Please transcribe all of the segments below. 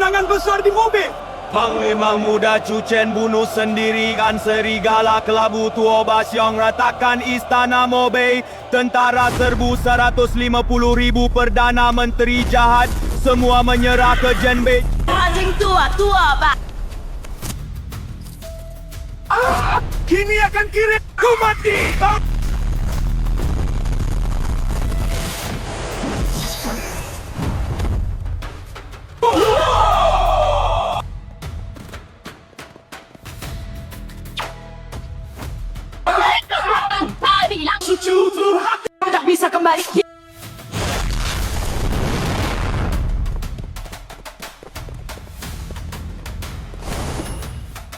pemandangan besar di mobil. Panglima muda Cuchen bunuh sendirikan serigala kelabu tua Basyong ratakan istana Mobei. Tentara serbu 150,000 Perdana Menteri jahat. Semua menyerah ke Jenbei. Anjing tua, Pak. Kini akan kirim ku mati. Bilang tak bisa kembali.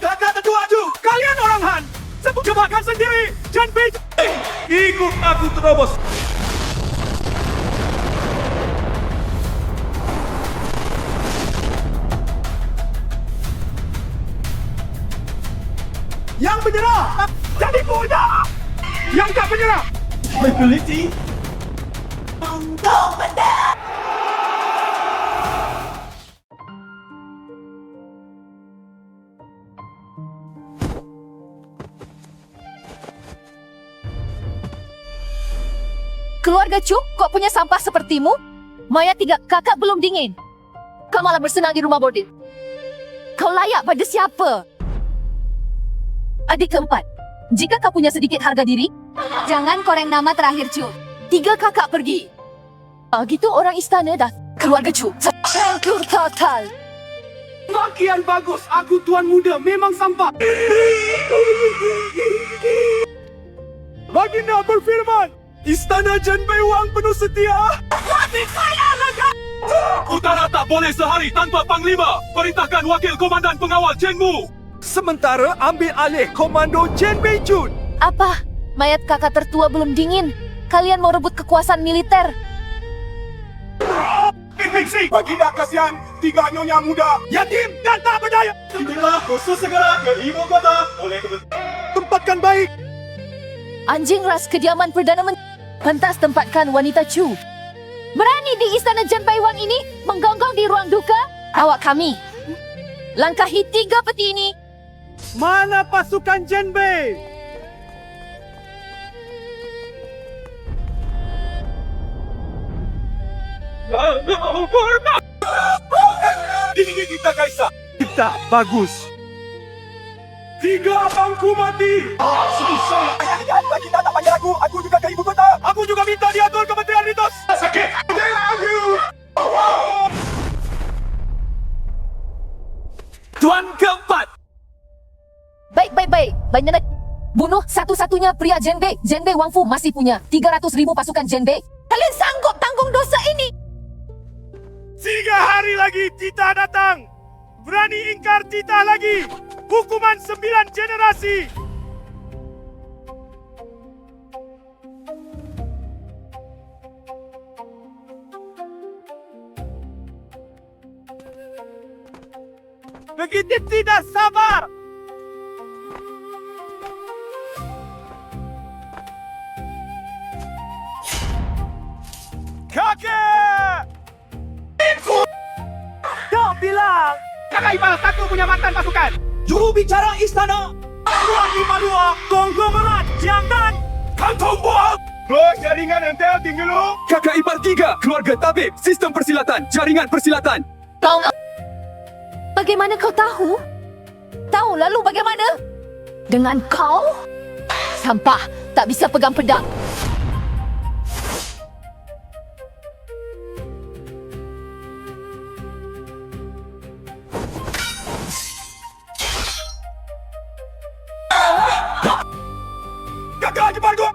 Kakak tetua Ju, kalian orang Han. Sebut jebakan sendiri. Jenbei. Ikut aku terobos. Yang menyerah jadi punya. Yang tak menyerah mobility untuk menang. Keluarga Chu, kok punya sampah sepertimu? Mayat 3 kakak belum dingin. Kau malah bersenang di rumah bordil. Kau layak pada siapa? Adik keempat, jika kau punya sedikit harga diri, jangan koreng nama terakhir Chu. 3 kakak pergi. Gitu orang istana dah. Keluarga Chu, hancur total. Makian bagus, aku tuan muda memang sampah. Baginda berfirman, istana Jenbei Wang penuh setia. Mati saya lega. Utara tak boleh sehari tanpa panglima. Perintahkan wakil komandan pengawal Chenmu. Sementara ambil alih komando Jenbei Jun. Apa? Mayat kakak tertua belum dingin. Kalian mau rebut kekuasaan militer? Fiksi, baginda kasihan 3 nyonya muda, yatim dan tak berdaya. Inilah khusus segera ke ibu kota. Oleh tempatkan baik. Anjing ras kediaman Perdana Menteri. Pentas tempatkan wanita Chu. Berani di istana Jenbei Wang ini menggonggong di ruang duka? Awak kami. Langkahi 3 peti ini. Mana pasukan Jenbei? Ini kita Kaisar. Kita bagus. 3 abangku mati. Susah. Ayah, baginda tak panggil aku juga ke ibu kota. Aku juga minta diatur Kementerian Ritos. Sakit. Tuan keempat. Baik. Banyak bunuh satu-satunya pria Jenbei. Jenbei Wangfu masih punya 300,000 pasukan Jenbei. Kalian sanggup tanggung dosa ini? 3 hari lagi Tita datang. Berani ingkar Tita lagi. Hukuman 9 generasi. Begitu tidak sabar. Kakek! Kau bilang kakak Imal satu punya mantan pasukan. Juru bicara istana Tuan Imalua konglomerat jangan kantong buang. Bos jaringan entel tinggal lu. Kakak ipar 3 keluarga tabib sistem persilatan jaringan persilatan. Kau... Bagaimana kau tahu? Tahu lalu bagaimana? Dengan kau? Sampah, tak bisa pegang pedang. Kakak Jepang gua.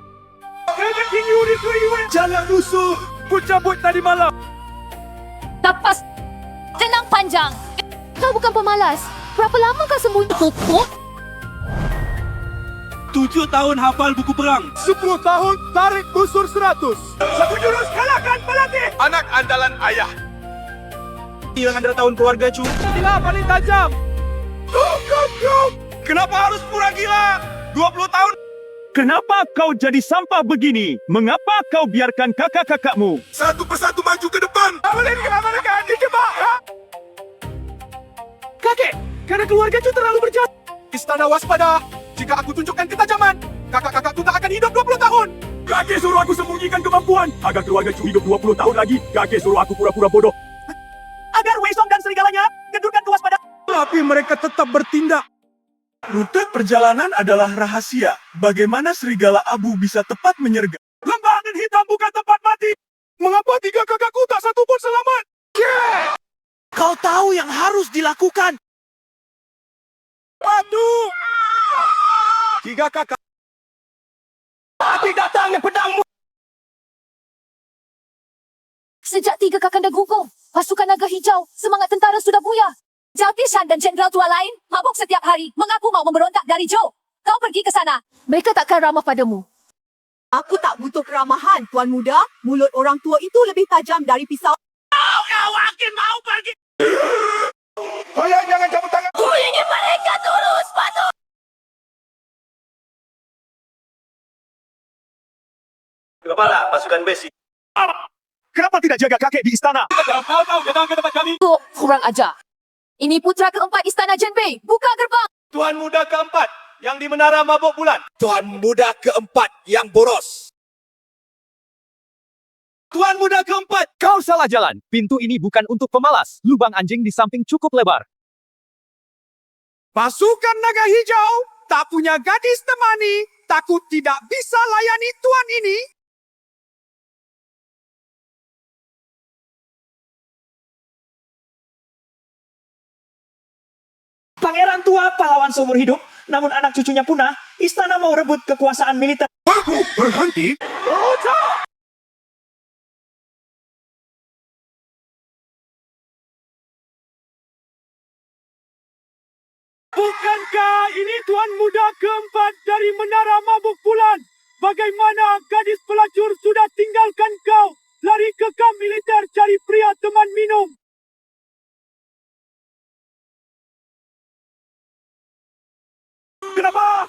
Jalan lusuh. Ku cabut tadi malam. Tapas. Tenang panjang. Kau bukan pemalas. Berapa lama kau sembunyi? 7 tahun hafal buku perang. 10 tahun tarik busur 100. 1 jurus kalahkan pelatih. Anak andalan ayah. Yang ada tahun keluarga Chu. Gila paling tajam. Cukup. Kenapa harus pura gila? 20 tahun. Kenapa kau jadi sampah begini? Mengapa kau biarkan kakak-kakakmu satu persatu maju ke depan? Tak boleh kenapa mereka dijebak, ha? Kakek, karena keluarga Chu terlalu berjasa. Istana waspada. Jika aku tunjukkan ketajaman, kakak-kakakku tak akan hidup 20 tahun. Kakek suruh aku sembunyikan kemampuan. Agar keluarga Chu hidup 20 tahun lagi, kakek suruh aku pura-pura bodoh. Agar Wei Song dan serigalanya gedungkan kewaspadaan. Tapi mereka tetap bertindak. Rute perjalanan adalah rahasia. Bagaimana serigala abu bisa tepat menyergap? Lembangan hitam bukan tempat mati. Mengapa 3 kakakku tak satu pun selamat? Kau tahu yang harus dilakukan. Waduh! 3 kakak. Mati datangnya pedangmu. Sejak 3 kakanda gugur, pasukan naga hijau, semangat tentara sudah buyar. Jauti Shan dan jenderal tua lain mabuk setiap hari mengaku mau memberontak dari Zhou. Kau pergi ke sana. Mereka takkan ramah padamu. Aku tak butuh keramahan, Tuan Muda. Mulut orang tua itu lebih tajam dari pisau. Kau makin mau pergi. Ayah, jangan cabut tangan. Ku ingin mereka turun sepatu. Kepala pasukan besi. Kenapa tidak jaga kakek di istana? Tahu datang ke tempat kami. Tuh, kurang ajar. Ini putra keempat istana Zhenbei. Buka gerbang. Tuan muda keempat yang di menara mabuk bulan. Tuan muda keempat yang boros. Tuan muda keempat. Kau salah jalan. Pintu ini bukan untuk pemalas. Lubang anjing di samping cukup lebar. Pasukan naga hijau tak punya gadis temani. Takut tidak bisa layani tuan ini. Pangeran tua pahlawan seumur hidup, namun anak cucunya punah, istana mau rebut kekuasaan militer. Aku berhenti. Bukankah ini tuan muda keempat dari menara mabuk bulan? Bagaimana gadis pelacur sudah tinggalkan kau? Lari ke kamp militer cari pria teman minum. Kenapa?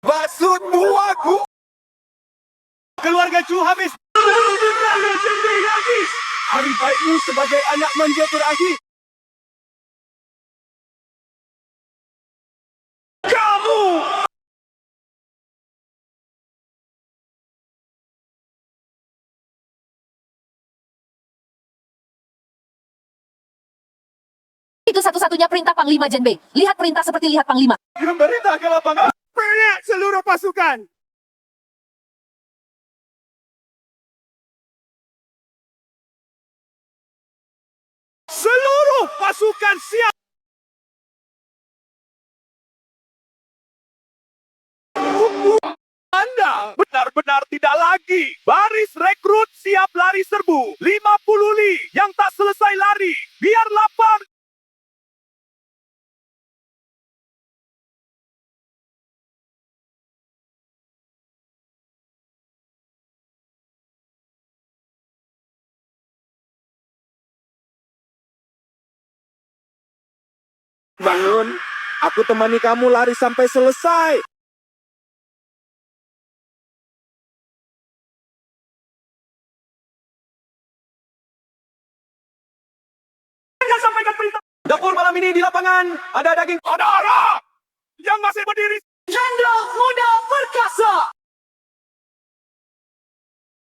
Maksudmu aku? Keluarga Chu habis. Hari baikmu sebagai anak manja terakhir. Kamu! Itu satu-satunya perintah Panglima Zhenbei. Lihat perintah seperti lihat Panglima. Berita ke lapangan. Banyak seluruh pasukan. Seluruh pasukan siap. Anda benar-benar tidak lagi. Baris rekrut siap lari serbu. 50 li yang tak selesai lari. Biar lapar. Bangun, aku temani kamu lari sampai selesai. Jangan sampaikan perintah. Dapur malam ini di lapangan ada daging. Ada arah yang masih berdiri. Jenderal muda perkasa.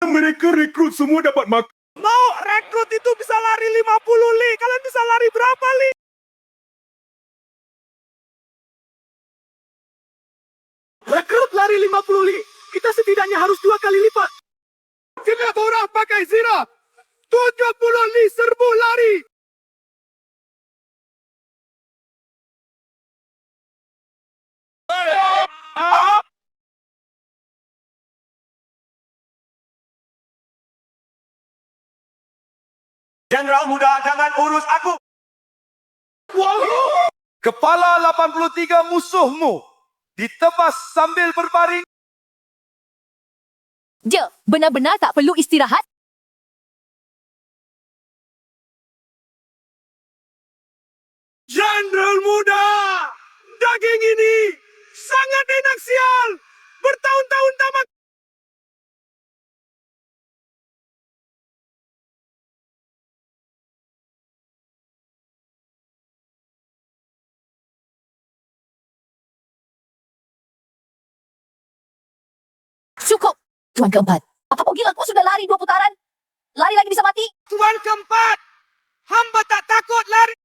Mereka rekrut semua dapat makan. Mau rekrut itu bisa lari 50 li. Kalian bisa lari berapa li? Rekrut lari 50 li. Kita setidaknya harus 2 kali lipat. Tidak orang pakai zirap. 70 li serbu lari. Jenderal muda, jangan urus aku. Kepala 83 musuhmu ditebas sambil berbaring. Je, benar-benar tak perlu istirahat? Jenderal muda, daging ini sangat enak sial. Bertahun-tahun tak makan. Tuan keempat. Apa gila kau sudah lari 2 putaran? Lari lagi bisa mati? Tuan keempat, hamba tak takut lari.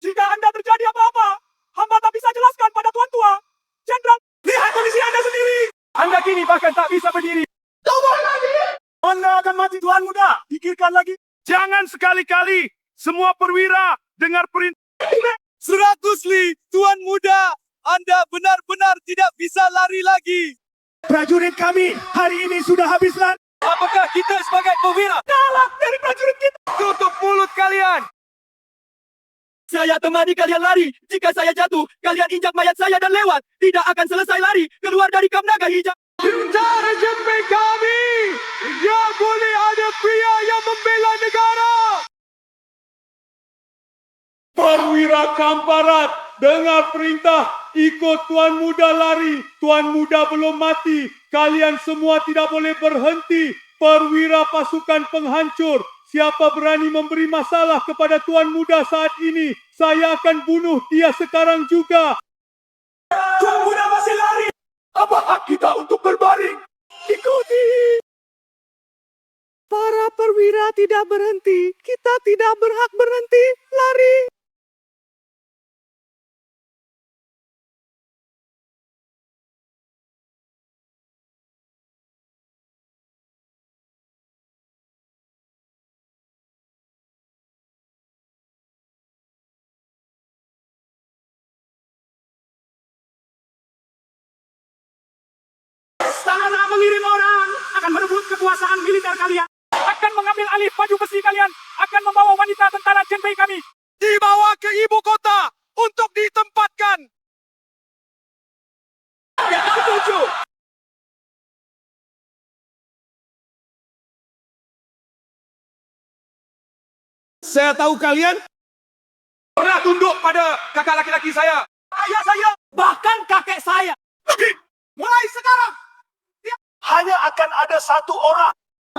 Jika anda terjadi apa-apa, hamba tak bisa jelaskan pada tuan tua. Jenderal, lihat kondisi anda sendiri. Anda kini bahkan tak bisa berdiri. Tunggu lagi. Anda akan mati tuan muda. Pikirkan lagi. Jangan sekali-kali semua perwira dengar perintah. 100 li, tuan muda. Anda benar-benar tidak bisa lari lagi. Prajurit kami hari ini sudah habis lari. Apakah kita sebagai perwira kalah dari prajurit kita? Tutup mulut kalian. Saya temani kalian lari. Jika saya jatuh, kalian injak mayat saya dan lewat. Tidak akan selesai lari keluar dari Kamp Naga Hijau. Tentara Jembe kami! Ya boleh ada pria yang membela negara! Perwira Kamparat, dengar perintah. Ikut Tuan Muda lari. Tuan Muda belum mati. Kalian semua tidak boleh berhenti. Perwira pasukan penghancur. Siapa berani memberi masalah kepada Tuan Muda saat ini, saya akan bunuh dia sekarang juga. Tuan Muda masih lari. Apa hak kita untuk berbaring? Ikuti. Para perwira tidak berhenti. Kita tidak berhak berhenti. Lari. Istana mengirim orang akan merebut kekuasaan militer kalian, akan mengambil alih baju besi kalian, akan membawa wanita tentara Jenbei kami dibawa ke ibu kota untuk ditempatkan. Ya, setuju. Saya tahu kalian pernah tunduk pada kakak laki-laki saya. Ayah saya, bahkan kakek saya. Mulai sekarang, hanya akan ada satu orang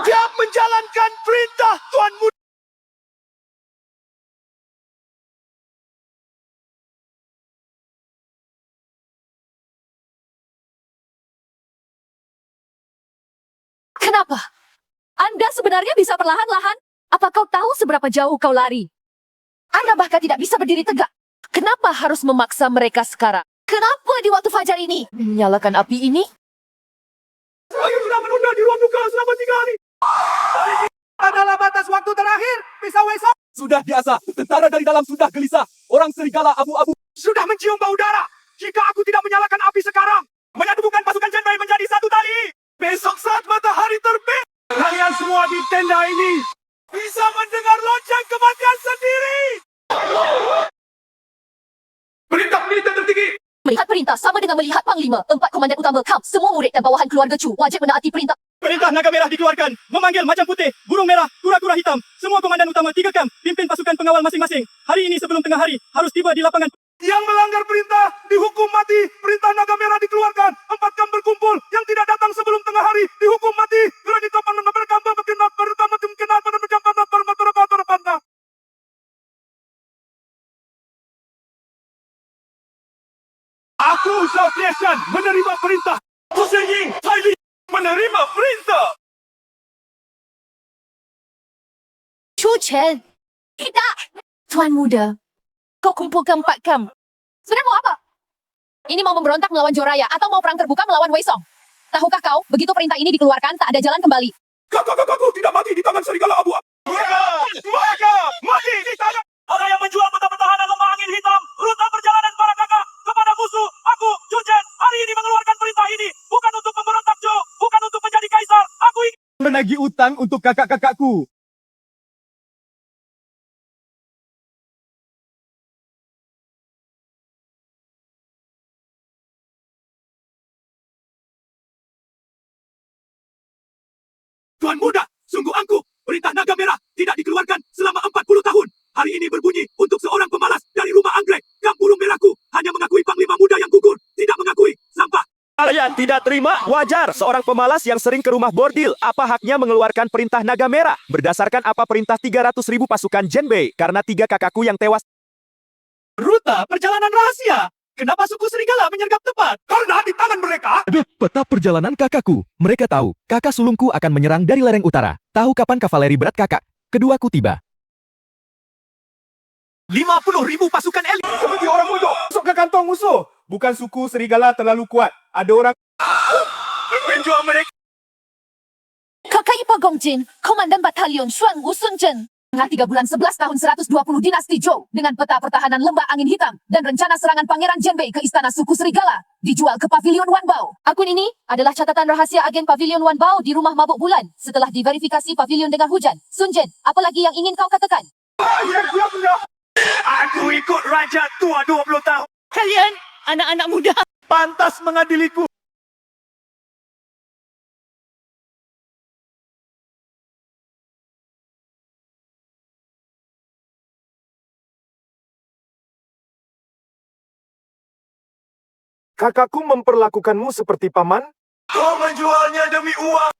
yang menjalankan perintah Tuan Muda. Kenapa? Anda sebenarnya bisa perlahan-lahan? Apa kau tahu seberapa jauh kau lari? Anda bahkan tidak bisa berdiri tegak. Kenapa harus memaksa mereka sekarang? Kenapa di waktu fajar ini? Menyalakan api ini? Saya sudah menunda di ruang duka selama 3 hari. Adalah batas waktu terakhir, pisau esok. Sudah biasa, tentara dari dalam sudah gelisah. Orang serigala abu-abu sudah mencium bau darah. Jika aku tidak menyalakan api sekarang, menyatukan pasukan Jenbei menjadi satu tali. Besok saat matahari terbit, kalian semua di tenda ini bisa mendengar lonceng kematian sendiri. Perintah militer tertinggi. Melihat perintah sama dengan melihat Panglima. 4 komandan utama KAMP, semua murid dan bawahan keluarga Chu wajib menaati perintah. Perintah naga merah dikeluarkan. Memanggil macam putih, burung merah, kura-kura hitam. Semua komandan utama 3 KAMP, pimpin pasukan pengawal masing-masing. Hari ini sebelum tengah hari, harus tiba di lapangan. Yang melanggar perintah, dihukum mati. Perintah naga merah dikeluarkan. 4 KAMP berkumpul. Yang tidak datang sebelum tengah hari, dihukum mati. Granito panan berkamba berkenat pertama kenal pada berkamba permata. Aku, Zhao Tieshan, menerima perintah. Hussein Ying, Cai Li, menerima perintah. Chu Chen. Tidak. Tuan Muda. Kau kumpulkan 4 KAMP. Sudah mau apa? Ini mau memberontak melawan Joraya atau mau perang terbuka melawan Wei Song? Tahukah kau, begitu perintah ini dikeluarkan, tak ada jalan kembali. Kakak-kakakku tidak mati di tangan serigala abu-abu. Mereka mati di tangan. Ada yang menjual peta pertahanan lembah angin hitam. Rute perjalanan para kakak kepada musuh. Aku, Chu Chen, hari ini mengeluarkan perintah ini. Bukan untuk memberontak Zhou, bukan untuk menjadi kaisar. Aku ingin menagih utang untuk kakak-kakakku. Tuan Muda, sungguh angkuh. Perintah naga merah tidak dikeluarkan selama 40 tahun. Hari ini berbunyi untuk seorang pemalas dari rumah anggrek. Kamp burung merahku hanya mengakui panglima muda yang gugur, tidak mengakui sampah. Kalian tidak terima? Wajar, seorang pemalas yang sering ke rumah bordil. Apa haknya mengeluarkan perintah naga merah? Berdasarkan apa perintah 300.000 pasukan Jenbei? Karena 3 kakakku yang tewas. Rute perjalanan rahasia. Kenapa suku serigala menyergap tempat? Karena di tangan mereka. Peta perjalanan kakakku. Mereka tahu, kakak sulungku akan menyerang dari lereng utara. Tahu kapan kavaleri berat kakak? Keduaku tiba. 50.000 pasukan elit. Seperti orang bodoh. Masuk ke kantong musuh. Bukan suku serigala terlalu kuat. Ada orang... Menjual mereka. Kakak Ipah Gongjin, Komandan Batalion Xuan Wu Sun Zhen. Tengah 3 bulan 11 tahun 120 dinasti Zhou dengan peta pertahanan lembah angin hitam dan rencana serangan Pangeran Jianbei ke istana suku serigala dijual ke Pavilion Wanbao. Akun ini adalah catatan rahasia agen Pavilion Wanbao di rumah mabuk bulan setelah diverifikasi pavilion dengan hujan. Sun Zhen, apa lagi yang ingin kau katakan? Aku ikut Raja tua 20 tahun. Kalian, anak-anak muda. Pantas mengadiliku. Kakakku memperlakukanmu seperti paman? Kau menjualnya demi uang.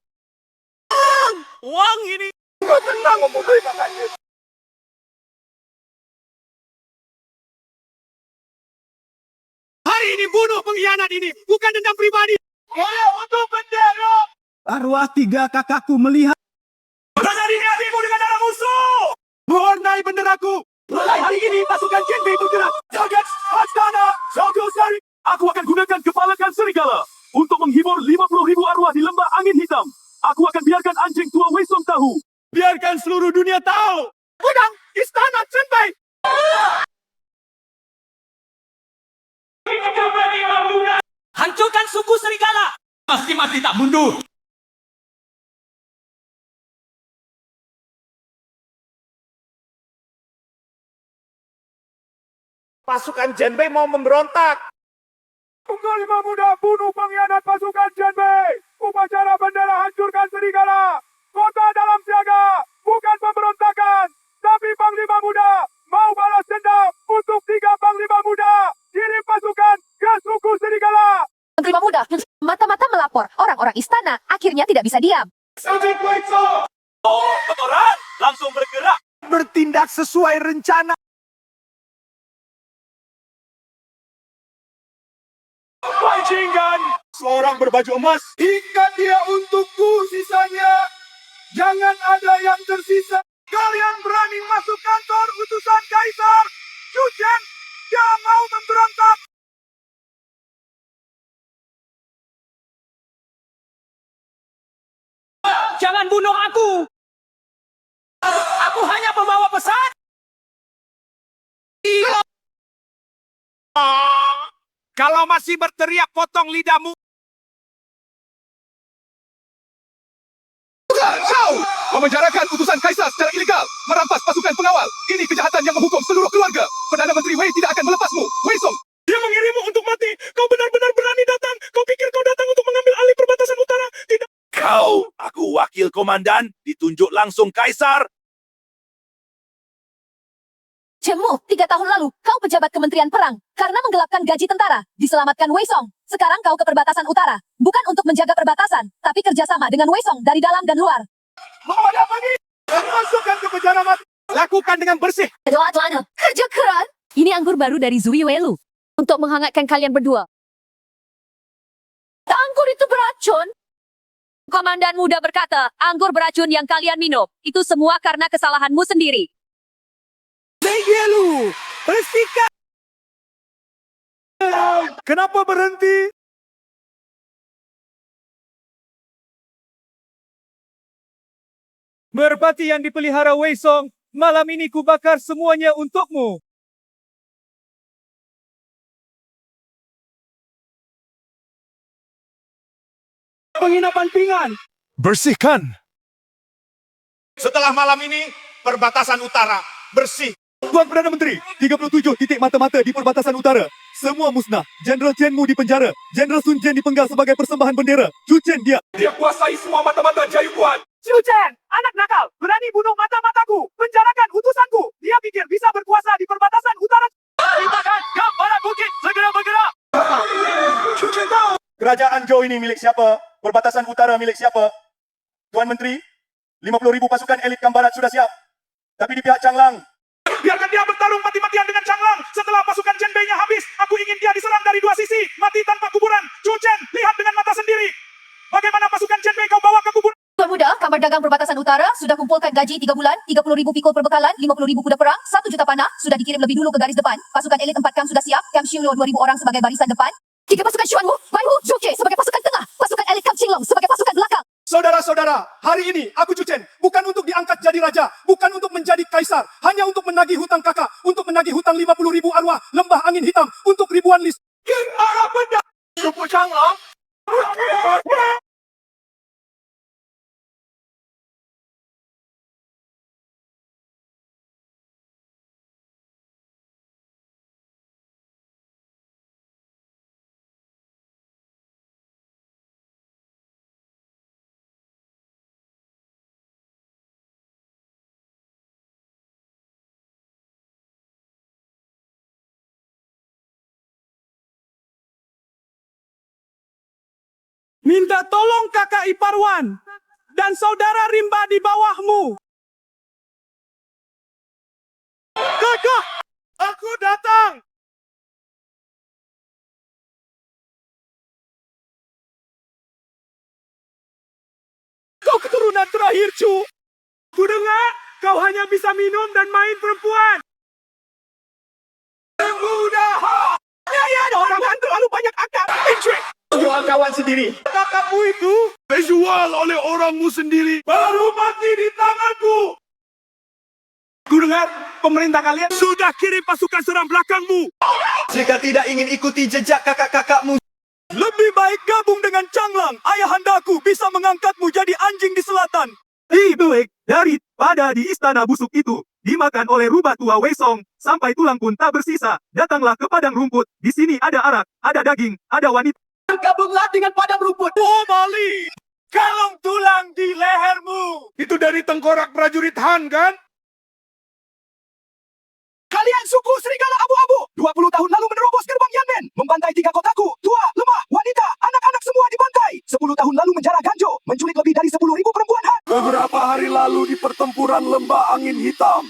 Uang ini. Kau tenang memukul kakaknya. Hari ini bunuh pengkhianat ini. Bukan dendam pribadi. Untuk bendera. Arwah 3 kakakku melihat. Dasar ini hatimu dengan darah musuh. Mewarnai benderaku. Mulai hari ini pasukan Jianbei bergerak. Jagat Astana Suku Serigala. Aku akan gunakan kepalakan serigala untuk menghibur 50.000 arwah di lembah angin hitam. Aku akan biarkan anjing tua Wei Song tahu. Biarkan seluruh dunia tahu. Pedang istana Jianbei. Hancurkan suku serigala. Mati-mati tak mundur. Pasukan Jianbei mau memberontak. Panglima muda bunuh pengkhianat pasukan Jianbei. Upacara bendera hancurkan serigala. Kota dalam siaga. Bukan pemberontakan. Tapi Panglima muda mau balas dendam untuk 3 Panglima muda. Kirim pasukan ke suku serigala. Panglima muda, mata-mata melapor. Orang-orang istana akhirnya tidak bisa diam. Kotoran langsung bergerak. Bertindak sesuai rencana. Pancingan seorang berbaju emas. Ikat dia untukku sisanya. Jangan ada yang tersisa. Kalian berani masuk kantor utusan Kaisar. Xu Jian, dia mau memberontak. Jangan bunuh aku. Aku hanya pembawa pesan. Kalau masih berteriak, potong lidahmu. Kau memenjarakan utusan Kaisar secara ilegal, merampas pasukan pengawal. Ini kejahatan yang menghukum seluruh keluarga. Perdana Menteri Wei tidak akan melepasmu. Wei Song, dia mengirimmu untuk mati. Kau benar-benar berani datang. Kau pikir kau datang untuk mengambil alih perbatasan utara? Tidak. Aku wakil komandan, ditunjuk langsung Kaisar. Cemu, 3 tahun lalu, kau pejabat Kementerian Perang. Karena menggelapkan gaji tentara, diselamatkan Wei Song. Sekarang kau ke perbatasan utara. Bukan untuk menjaga perbatasan, tapi kerjasama dengan Wei Song dari dalam dan luar. Mau ada apa nih? Masukkan ke penjara mati. Lakukan dengan bersih. Doa-doa, kerja keras. Ini anggur baru dari Zui Welu. Untuk menghangatkan kalian berdua. Anggur itu beracun. Komandan muda berkata, anggur beracun yang kalian minum, itu semua karena kesalahanmu sendiri. Lu, bersihkan. Kenapa berhenti? Merpati yang dipelihara Wei Song, malam ini kubakar semuanya untukmu. Penginapan Pingan. Bersihkan. Setelah malam ini, perbatasan utara bersih. Tuan Perdana Menteri, 37 titik mata-mata di perbatasan utara. Semua musnah. Jenderal Chen Mu dipenjara. Jenderal Sun Jian dipenggal sebagai persembahan bendera. Xu Chen dia kuasai semua mata-mata Jayuan. Xu Chen, anak nakal, berani bunuh mata-mataku. Penjarakan utusanku. Dia pikir bisa berkuasa di perbatasan utara. Perintahkan ke barat bukit. Segera bergerak. Xu Chen tahu. Kerajaan Zhou ini milik siapa? Perbatasan utara milik siapa? Tuan Menteri, 50.000 pasukan elit Kambarat sudah siap. Tapi di pihak Changlang, biarkan dia bertarung mati-matian dengan Changlang. Setelah pasukan Jianbei-nya habis, aku ingin dia diserang. Penjagaan perbatasan utara sudah kumpulkan gaji 3 bulan, 30,000 pikul perbekalan, 50,000 kuda perang, 1 juta panah sudah dikirim lebih dulu ke garis depan. Pasukan elit 4 kamp sudah siap. Kamp Xinglong 2,000 orang sebagai barisan depan. 3 pasukan Xuanwu, Waiwu, Zhuge sebagai pasukan tengah. Pasukan elit Kamp Qinglong sebagai pasukan belakang. Saudara-saudara, hari ini aku Cucen bukan untuk diangkat jadi raja, bukan untuk menjadi kaisar, hanya untuk menagih hutang kakak, untuk menagih hutang 50,000 arwah lembah angin hitam, untuk ribuan list. King Arab benda, Suku Changlong. Minta tolong kakak Iparwan dan saudara Rimba di bawahmu. Kakak, aku datang. Kau keturunan terakhir, Cu. Ku dengar kau hanya bisa minum dan main perempuan. Mudah. Ya, ada orang yang terlalu banyak akal. Jual kawan sendiri. Kakakmu itu dijual oleh orangmu sendiri. Baru mati di tanganku. Ku dengar pemerintah kalian sudah kirim pasukan serang belakangmu. Jika tidak ingin ikuti jejak kakak-kakakmu, Lebih baik gabung dengan Changlang. Ayahandaku bisa mengangkatmu jadi anjing di selatan. Lebih baik daripada di istana busuk itu dimakan oleh rubah tua Wei Song sampai tulang pun tak bersisa. Datanglah ke padang rumput. Di sini ada arak, ada daging, ada wanita. Gabunglah dengan padang rumput. Oh, Bali! Kalung tulang di lehermu. Itu dari tengkorak prajurit Han, kan? Kalian suku serigala abu-abu. 20 tahun lalu menerobos gerbang Yanmen. Membantai 3 kotaku. Tua, lemah, wanita, anak-anak semua dibantai. 10 tahun lalu menjara Ganjo. Menculik lebih dari 10,000 perempuan Han. Beberapa hari lalu di pertempuran lembah angin hitam.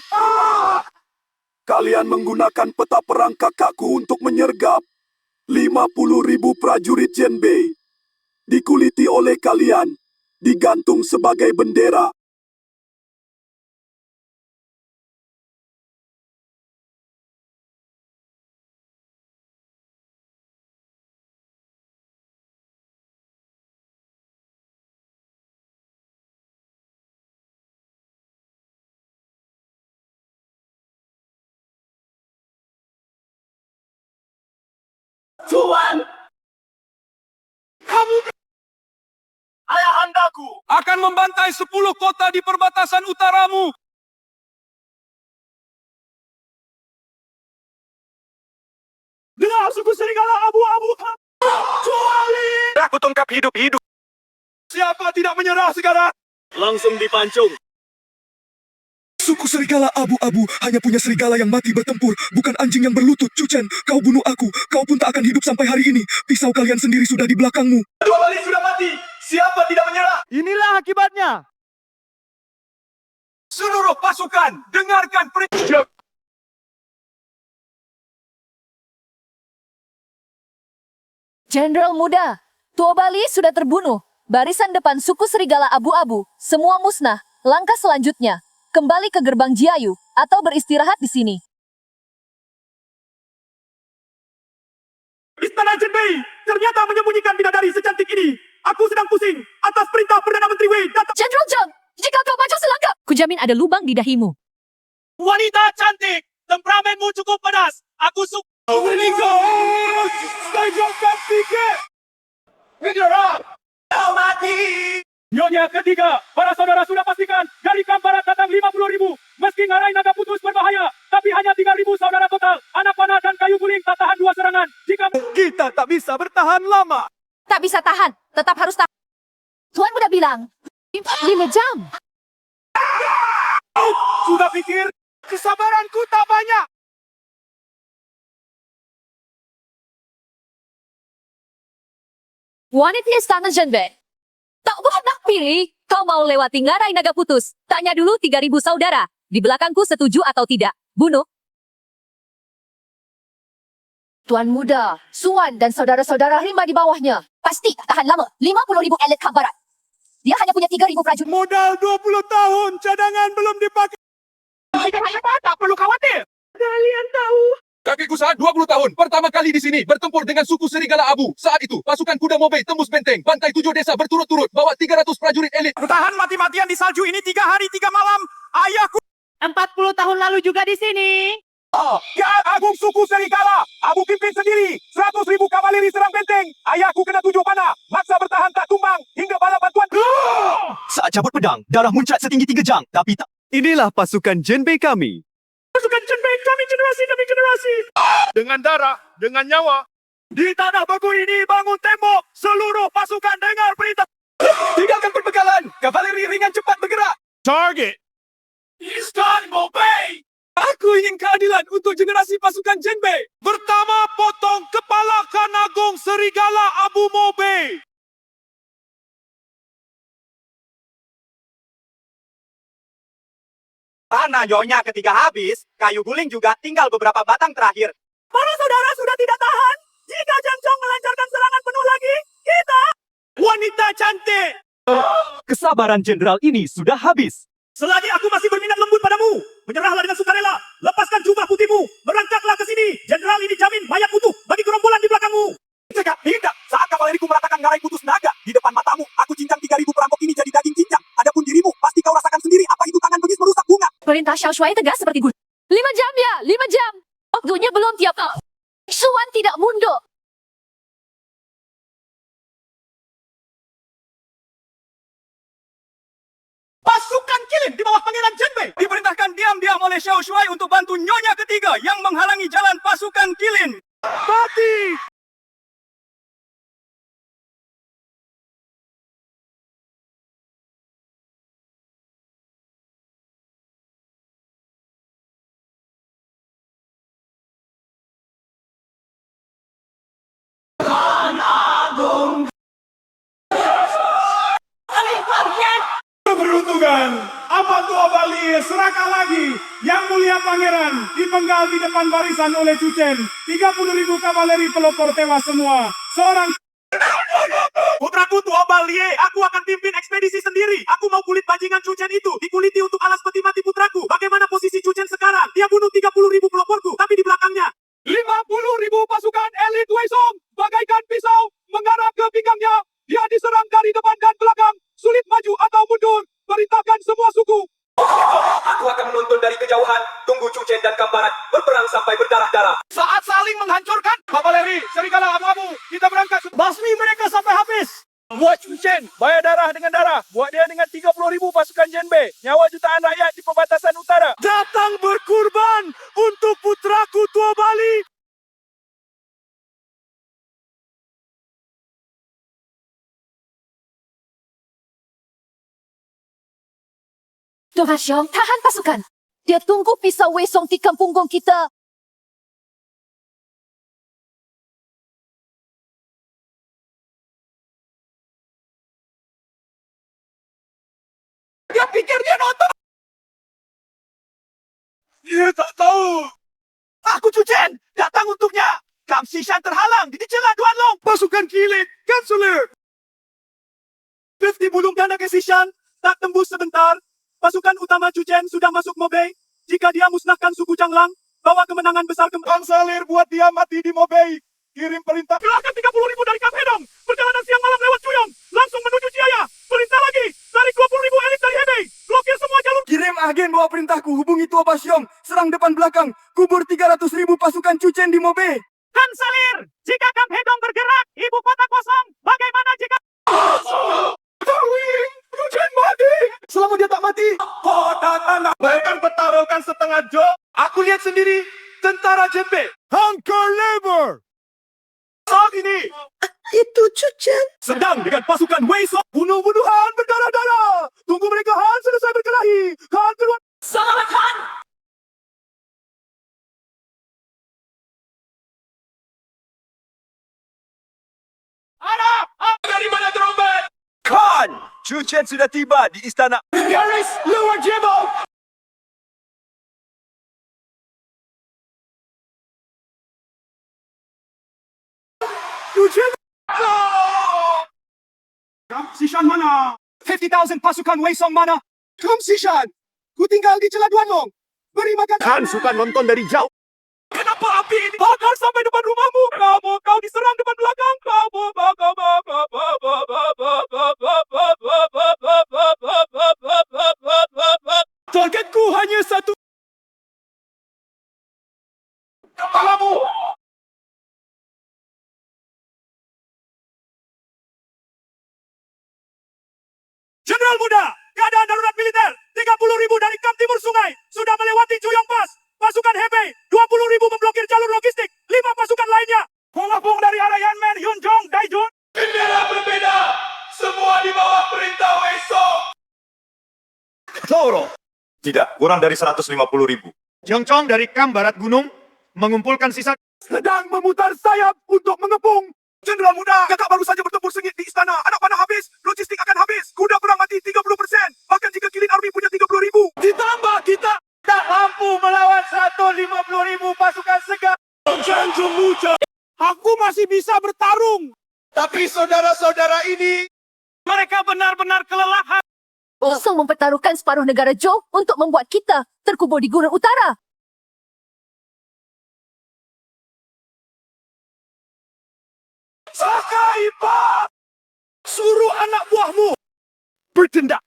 Kalian menggunakan peta perang kakakku untuk menyergap 50,000 prajurit Jianbei. Dikuliti oleh kalian. Digantung sebagai bendera. Tuan! Kamu... Ayahandaku akan membantai 10 kota di perbatasan utaramu. Dengar suku serigala abu-abu. Kecuali... Aku tungkap hidup-hidup. Siapa tidak menyerah sekarang? Langsung dipancung. Suku serigala abu-abu hanya punya serigala yang mati bertempur, bukan anjing yang berlutut. Cucen, kau bunuh aku. Kau pun tak akan hidup sampai hari ini. Pisau kalian sendiri sudah di belakangmu. Dua Bali sudah mati. Siapa tidak menyerah? Inilah akibatnya. Seluruh pasukan, dengarkan perintah. Jenderal muda, Tua Bali sudah terbunuh. Barisan depan suku serigala abu-abu, semua musnah. Langkah selanjutnya, kembali ke gerbang Jiayu atau beristirahat di sini. Istana Jianbei ternyata menyembunyikan bidadari secantik ini. Aku sedang pusing atas perintah Perdana Menteri Wei datang. Jenderal Zhang, jika kau maju selangkah, kujamin ada lubang di dahimu. Wanita cantik, temperamenmu cukup panas. Aku suka. Menikah, tegakkan tiket. Menyerah, kau mati. Nyonya ketiga, para saudara sudah pastikan dari kamp barat datang 50,000. Meski ngarai naga putus berbahaya, tapi hanya 3,000 saudara total. Anak panah dan kayu guling tak tahan 2 serangan. Jika kita tak bisa bertahan lama. Tak bisa tahan, tetap harus tahan. Tuan muda bilang, 5 jam. Sudah pikir, kesabaranku tak banyak. Wanita istana Jianbei. Tak nak pilih, kau mau lewati ngarai naga putus. Tanya dulu 3,000 saudara. Di belakangku setuju atau tidak. Bunuh. Tuan muda, Suan dan saudara-saudara Rimba di bawahnya. Pasti tak tahan lama. 50,000 elit kamp barat. Dia hanya punya 3,000 prajurit. Modal 20 tahun, cadangan belum dipakai. Tak perlu khawatir. Kalian tahu. Kaki Kusa 20 tahun, pertama kali di sini bertempur dengan suku Serigala Abu. Saat itu, pasukan kuda Mobei tembus benteng, bantai 7 desa berturut-turut, bawa 300 prajurit elit. Bertahan mati-matian di salju ini 3 hari 3 malam. Ayahku 40 tahun lalu juga di sini. Kiai Agung suku Serigala. Abu pimpin sendiri. 100,000 kavaleri serang benteng. Ayahku kena 7 panah. Maksa bertahan tak tumbang hingga bala bantuan. Saat cabut pedang, darah muncrat setinggi 3 jam. Tapi tak. Inilah pasukan Jinbei kami. Pasukan Jinbei kami generasi demi generasi. Dengan darah, dengan nyawa. Di tanah bagu ini bangun tembok. Seluruh pasukan dengar perintah. Tinggalkan perbekalan. Kavaleri ringan cepat bergerak. Target. Eastern Mobei. Aku ingin keadilan untuk generasi pasukan Jinbei. Pertama, potong kepala Khan Agung Serigala Abu Mobei. Tanah nyonya ketika habis, kayu guling juga tinggal beberapa batang terakhir. Para saudara sudah tidak tahan. Jika Jang Chong melancarkan serangan penuh lagi, kita... Wanita cantik. Kesabaran jenderal ini sudah habis. Selagi aku masih berminat lembut padamu, menyerahlah dengan sukarela. Lepaskan jubah putihmu. Berangkatlah ke sini. Jenderal ini jamin mayat utuh bagi gerombolan di belakangmu. Cegah, tidak. Saat kavaleriku meratakan ngarai putus naga di depan matamu, aku cincang 3,000 perampok ini jadi daging cincang. Adapun dirimu, pasti kau rasakan sendiri apa itu tangan bengis merusak bunga. Perintah Xiao Shuai tegas seperti guru. 5 jam ya, 5 jam. Waktunya belum tiap. Suan tidak mundur. Pasukan Kilin di bawah Pangeran Jinbei diperintahkan diam-diam oleh Xiao Shuai untuk bantu nyonya ketiga yang menghalangi jalan pasukan Kilin. Mati! Keberuntungan, apa tua Bali serakah lagi. Yang mulia pangeran dipenggal di depan barisan oleh Cucen. 30,000 kavaleri pelopor tewas semua. Seorang putraku tua Balie, aku akan pimpin ekspedisi sendiri. Aku mau kulit bajingan Cucen itu dikuliti untuk alas peti mati putraku. Bagaimana posisi Cucen sekarang? Dia bunuh 30,000 peloporku, tapi di belakangnya 50,000 pasukan elit Wei Song bagaikan pisau mengarah ke pinggangnya. Dia diserang dari depan dan belakang. Sulit maju atau mundur. Perintahkan semua suku. Aku akan menonton dari kejauhan. Tunggu Cucen dan Kambaran berperang sampai berdarah-darah. Saat saling menghancurkan. Kavaleri, Serigala Abu-Abu. Kita berangkat. Basmi mereka sampai habis. Buat Cucen, bayar darah dengan darah. Buat dia dengan 30,000 pasukan Jinbei. Nyawa jutaan rakyat di perbatasan utara. Datang berkurban untuk putraku tua Bali. Tuan Xiong, tahan pasukan. Dia tunggu pisau Wei Song tikam punggung kita. Dia pikir dia nonton. Dia tak tahu. Aku Cucen, datang untuknya. Kam Sishan terhalang di celah Duan Long. Pasukan Kilin, Kanselir. 50 bulung ganda ke Sishan, tak tembus sebentar. Pasukan utama Cucen sudah masuk Mobei. Jika dia musnahkan suku Changlang, bawa kemenangan besar ke Kanselir buat dia mati di Mobei. Kirim perintah. Kerahkan 30,000 dari Kap Hedong. Perjalanan siang malam lewat Cuyong. Langsung menuju Ciaya. Perintah lagi. Tarik 20,000 elit dari Hebei. Blokir semua jalur. Kirim agen bawa perintahku. Hubungi Tua Basyong. Serang depan belakang. Kubur 300,000 pasukan Cucen di Mobei. Kanselir, jika Kap Hedong bergerak, ibu kota kosong. Bagaimana jika... Cucen mati. Selama dia tak mati. Kota tanah. Bahkan pertaruhkan setengah jok. Aku lihat sendiri. Tentara Jinbei. Hunker labor. Saat ini. Itu Cucen. Sedang dengan pasukan Wei Song. Bunuh-bunuhan berdarah-darah. Tunggu mereka Han selesai berkelahi. Han keluar. Selamat Han! Dari mana trompet? Khan! Cucen sudah tiba di istana. Garis luar jebol. Cucen. Kam Sishan mana? 50,000 pasukan Wei Song mana? Come Sishan. Ku tinggal di Celah Duanlong. Beri makan. Kan suka nonton dari jauh. Kenapa api ini bakar sampai depan rumahmu? Kau diserang depan belakang. Targetku hanya satu. Kepalamu. Jenderal Muda, keadaan darurat militer. 30.000 dari Kamp Timur Sungai sudah melewati Cuyong Pas. Pasukan Hebei, 20.000 memblokir jalur logistik. 5 pasukan lainnya mengepung dari arah Yanmen, Yunjong, Daijun. Bendera berbeda, semua di bawah perintah Wei Song. Zoro. Tidak, kurang dari 150.000. Jongchong dari Kamp Barat Gunung mengumpulkan sisa. Sedang memutar sayap untuk mengepung. Jenderal Muda, kakak baru saja bertempur sengit di istana. Anak panah habis, logistik akan habis. Kuda perang mati 30%. Bahkan jika Kilin Army punya 30.000. Ditambah kita tak mampu melawan 150.000 pasukan segar. Jangan muda. Aku masih bisa bertarung. Tapi saudara-saudara ini, mereka benar-benar kelelahan. Osong mempertaruhkan separuh negara Zhou untuk membuat kita terkubur di Gurun Utara. Sakai Pak! Suruh anak buahmu bertindak.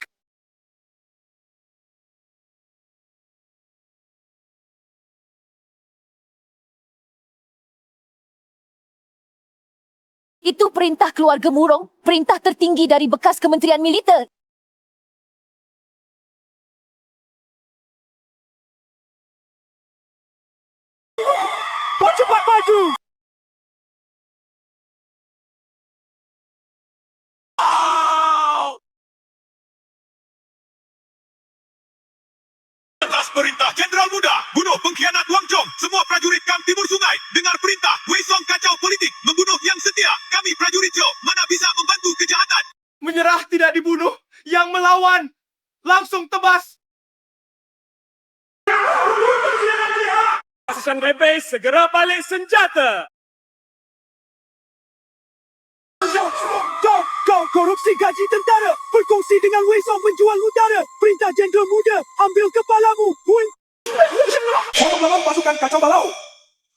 Itu perintah keluarga Murong, perintah tertinggi dari bekas Kementerian Militer. Cepat maju! Atas perintah Jenderal Muda, bunuh pengkhianat Wang Chong, semua prajurit Kamp Timur Sungai. Dengar perintah, Wei Song kacau politik, membunuh yang setia. Kami prajurit Zhou, mana bisa membantu kejahatan. Menyerah tidak dibunuh, yang melawan langsung tebas. Pasukan Hebei segera balik senjata. Kau korupsi gaji tentara, berkongsi dengan Wei Song penjual udara. Perintah Jenderal Muda, ambil kepalamu. Pengembangan pasukan kacau balau.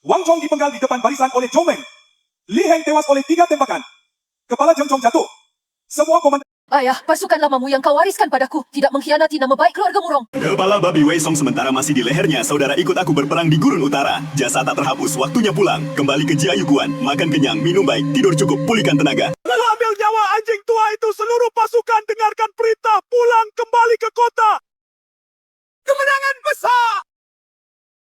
Wang Chong dipenggal di depan barisan oleh Zhou Meng. Li Heng tewas oleh 3 tembakan. Kepala Zheng Chong jatuh. Semua komandan... Ayah, pasukan lamamu yang kau wariskan padaku tidak mengkhianati nama baik keluarga Murong. Kepala babi Wei Song sementara masih di lehernya. Saudara ikut aku berperang di Gurun Utara. Jasa tak terhapus, waktunya pulang. Kembali ke Jiayuguan, makan kenyang, minum baik, tidur cukup, pulihkan tenaga. Lalu ambil nyawa anjing tua itu. Seluruh pasukan dengarkan perintah. Pulang kembali ke kota. Kemenangan besar!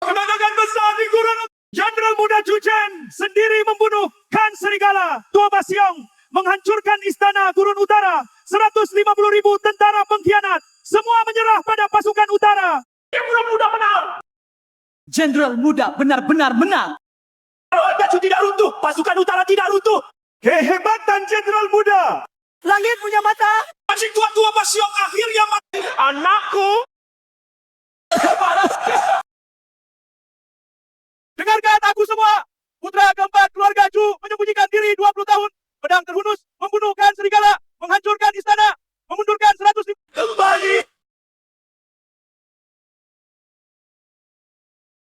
Kemenangan besar di Gurun Utara. Jenderal Muda Juchen sendiri membunuh Khan Serigala. Tua Basiong menghancurkan istana Gurun Utara. 150.000 tentara pengkhianat. Semua menyerah pada pasukan utara. Jenderal Muda menang. Jenderal Muda benar-benar menang. Argacu tidak runtuh. Pasukan utara tidak runtuh. Kehebatan Jenderal Muda. Langit punya mata. Anjing tua-tua Basiong akhirnya mati. Anakku. Dengarkan aku semua. Putra keempat keluarga Chu menyembunyikan diri 20 tahun. Pedang terhunus, membunuh Khan Serigala, menghancurkan istana, memundurkan 100 kembali.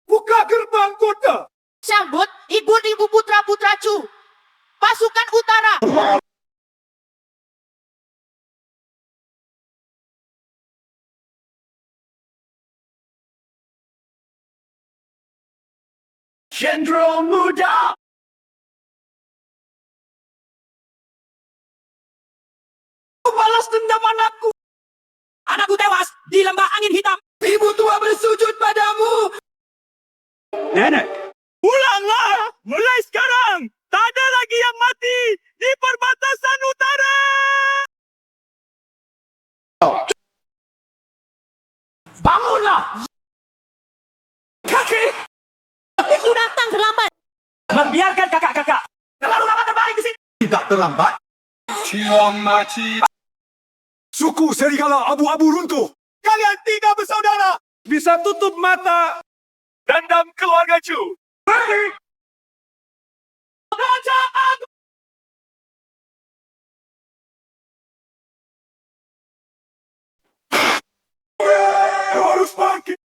Buka gerbang kota. Sambut ibu-ibu putra-putra Chu. Pasukan utara. Jenderal Muda. Balas dendam anakku. Anakku tewas di lembah angin hitam. Ibu tua bersujud padamu. Nenek, pulanglah. Mulai sekarang, tak ada lagi yang mati di perbatasan utara. Bangunlah. Kaki. Aku datang terlambat. Membiarkan kakak-kakak terlalu lama terbalik di sini. Tidak terlambat. Ciong Maci. Suku Serigala abu-abu runtuh. Kalian 3 bersaudara bisa tutup mata. Dendam keluarga Chu. Raja Agung.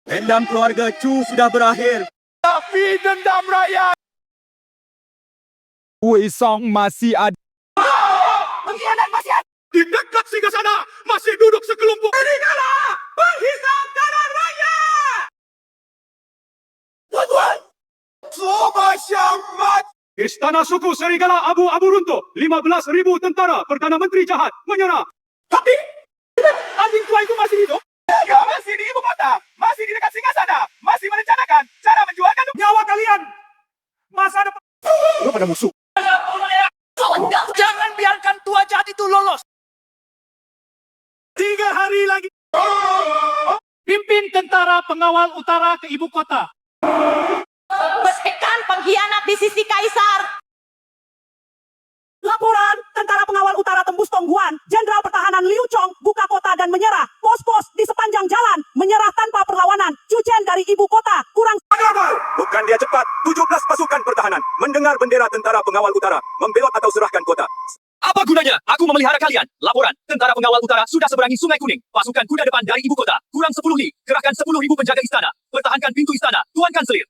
Dendam keluarga Chu sudah berakhir. Tapi dendam rakyat. Wei Song masih ada. Pengkhianat masih ada. Di dekat Singasana masih duduk sekelompok serigala penghisap darah rakyat. Tuan-tuan. Semua syamat. Istana suku serigala abu-abu runtuh. 15,000 tentara Perdana Menteri jahat menyerah. Tapi Anjing tua itu masih hidup. mereka masih di ibu kota. Masih di dekat Singasana. Masih merencanakan cara menjualkan Nyawa kalian masa depan. lu pada musuh. Jangan biarkan tua jahat itu lolos. 3 hari lagi. Pimpin tentara pengawal utara ke ibu kota. Bersihkan pengkhianat di sisi kaisar. Laporan, tentara pengawal utara tembus Tongguan. Jenderal Pertahanan Liu Chong buka kota dan menyerah. Pos-pos di sepanjang jalan menyerah tanpa perlawanan. Cucen dari ibu kota kurang. Bukan dia cepat, 17 pasukan pertahanan mendengar bendera tentara pengawal utara, membelot atau serahkan kota. Apa gunanya? Aku memelihara kalian. Laporan, tentara pengawal utara sudah seberangi Sungai Kuning. Pasukan kuda depan dari ibu kota. Kurang 10 li. Kerahkan 10.000 penjaga istana. Pertahankan pintu istana. Tuan Kanselir.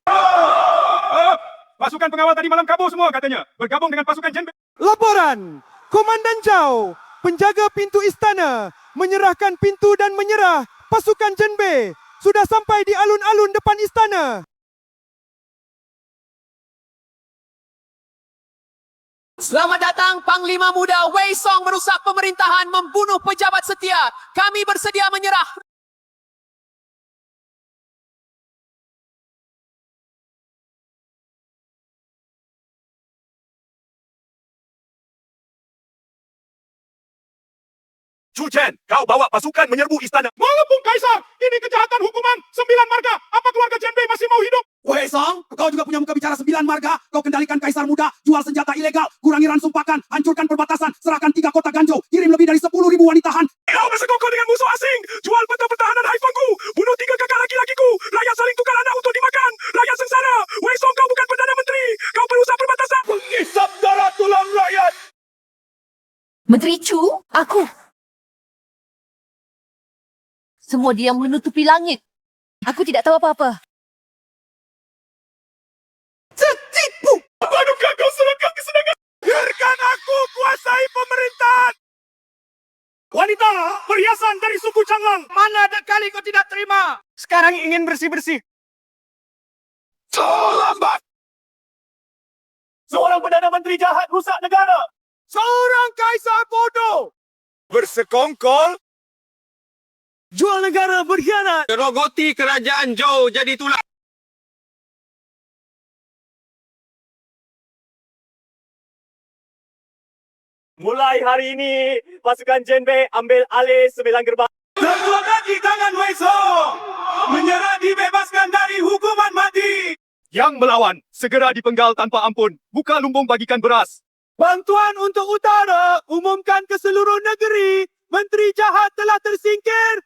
Pasukan pengawal tadi malam kabur semua katanya. Bergabung dengan pasukan Jenbe. Laporan. Komandan Zhao, penjaga pintu istana, menyerahkan pintu dan menyerah. Pasukan Jenbe sudah sampai di alun-alun depan istana. Selamat datang Panglima Muda Wei Song merusak pemerintahan, membunuh pejabat setia. Kami bersedia menyerah. Chu Chen, kau bawa pasukan menyerbu istana. Mengepung Kaisar. Ini kejahatan hukuman 9 marga. Apa keluarga Jenbe masih mau hidup? Wei Song, kau juga punya muka bicara 9 marga. Kau kendalikan Kaisar Muda, jual senjata ilegal, kurangi ransum pakan, hancurkan perbatasan, serahkan 3 kota Ganzhou, kirim lebih dari 10.000 wanita Han. Kau bersekongkol dengan musuh asing. Jual peta pertahanan Haifengku. Bunuh 3 kakak laki-lakiku. Rakyat saling tukar anak untuk dimakan. Rakyat sengsara. Wei Song, kau bukan Perdana Menteri. Kau perusaha perbatasan. Menghisap darah tulang rakyat. Menteri Chu, aku. Semua diam menutupi langit. Aku tidak tahu apa-apa. Tertipu. Apakah kau serahkan kesenangan? Biarkan aku kuasai pemerintahan. Wanita, perhiasan dari suku Changlang. Mana ada kali kau tidak terima? Sekarang ingin bersih-bersih. Terlambat. Seorang Perdana Menteri jahat rusak negara. Seorang kaisar bodoh. Bersekongkol. Jual negara berkhianat. Rogoti kerajaan Zhou jadi tulang. Mulai hari ini, pasukan Jenbe ambil alih 9 gerbang. Tepuk kaki tangan Wei Song. Menyerah dibebaskan dari hukuman mati. Yang melawan, segera dipenggal tanpa ampun. Buka lumbung bagikan beras. Bantuan untuk utara umumkan ke seluruh negeri. Menteri jahat telah tersingkir.